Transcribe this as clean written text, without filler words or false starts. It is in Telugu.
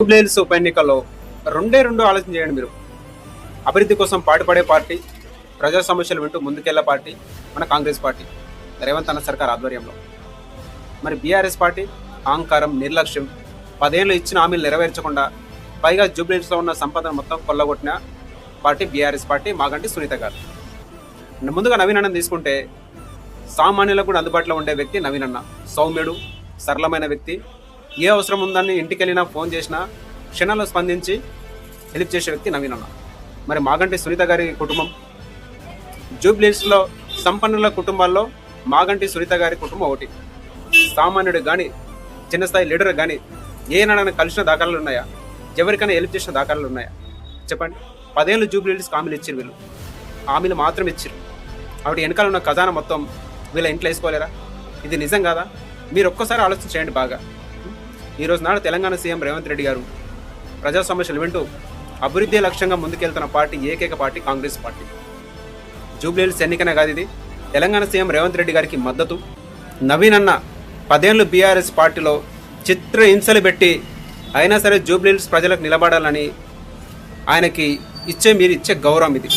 జూబ్లీహిల్స్ ఉప ఎన్నికల్లో రెండు ఆలోచన చేయండి మీరు. అభివృద్ధి కోసం పాటుపడే పార్టీ, ప్రజా సమస్యలు వింటూ ముందుకెళ్లే పార్టీ మన కాంగ్రెస్ పార్టీ రేవంత్ అన్న సర్కార్ ఆధ్వర్యంలో. మరి బీఆర్ఎస్ పార్టీ అహంకారం, నిర్లక్ష్యం, 10 ఏళ్ళు ఇచ్చిన హామీలు నెరవేర్చకుండా పైగా జూబ్లీహిల్స్లో ఉన్న సంపదను మొత్తం కొల్లగొట్టిన party BRS party, Maganti Sunitha గారు. ముందుగా నవీన్ అన్నని తీసుకుంటే సామాన్యులకు కూడా అందుబాటులో ఉండే వ్యక్తి నవీన్ అన్న. సౌమ్యుడు, సరళమైన వ్యక్తి. ఏ అవసరం ఉందని ఇంటికి వెళ్ళినా, ఫోన్ చేసినా క్షణాల్లో స్పందించి హెల్ప్ చేసే వ్యక్తి నవీన్ అన్న. మరి మాగంటి సునీత గారి కుటుంబం జూబ్లీహిల్స్లో సంపన్నుల కుటుంబాల్లో మాగంటి సునీత గారి కుటుంబం ఒకటి. సామాన్యుడు కానీ, చిన్న స్థాయి లీడర్ కానీ ఏనాడైనా కలిసిన దాఖలాలు ఉన్నాయా? ఎవరికైనా హెల్ప్ చేసిన దాఖలాలు ఉన్నాయా? చెప్పండి. 10 ఏళ్ళు జూబ్లీహిల్స్కి హామీలు ఇచ్చారు వీళ్ళు. హామీలు మాత్రం ఇచ్చారు. కాబట్టి వెనకాల ఉన్న ఖజానా మొత్తం వీళ్ళ ఇంట్లో వేసుకోలేరా? ఇది నిజం కాదా? మీరు ఒక్కసారి ఆలోచన చేయండి బాగా. ఈరోజు నాడు తెలంగాణ సీఎం రేవంత్ రెడ్డి గారు ప్రజా సమస్యలు వింటూ అభివృద్ధి లక్ష్యంగా ముందుకెళ్తున్న పార్టీ ఏకైక పార్టీ కాంగ్రెస్ పార్టీ. జూబ్లీహిల్స్ ఎన్నికనే కాదు ఇది. తెలంగాణ సీఎం రేవంత్ రెడ్డి గారికి మద్దతు. నవీన్ అన్న 10 ఏళ్ళు బీఆర్ఎస్ పార్టీలో చిత్ర హింసలు పెట్టి అయినా సరే జూబ్లీహిల్స్ ప్రజలకు నిలబడాలని ఆయనకి మీరు ఇచ్చే గౌరవం ఇది.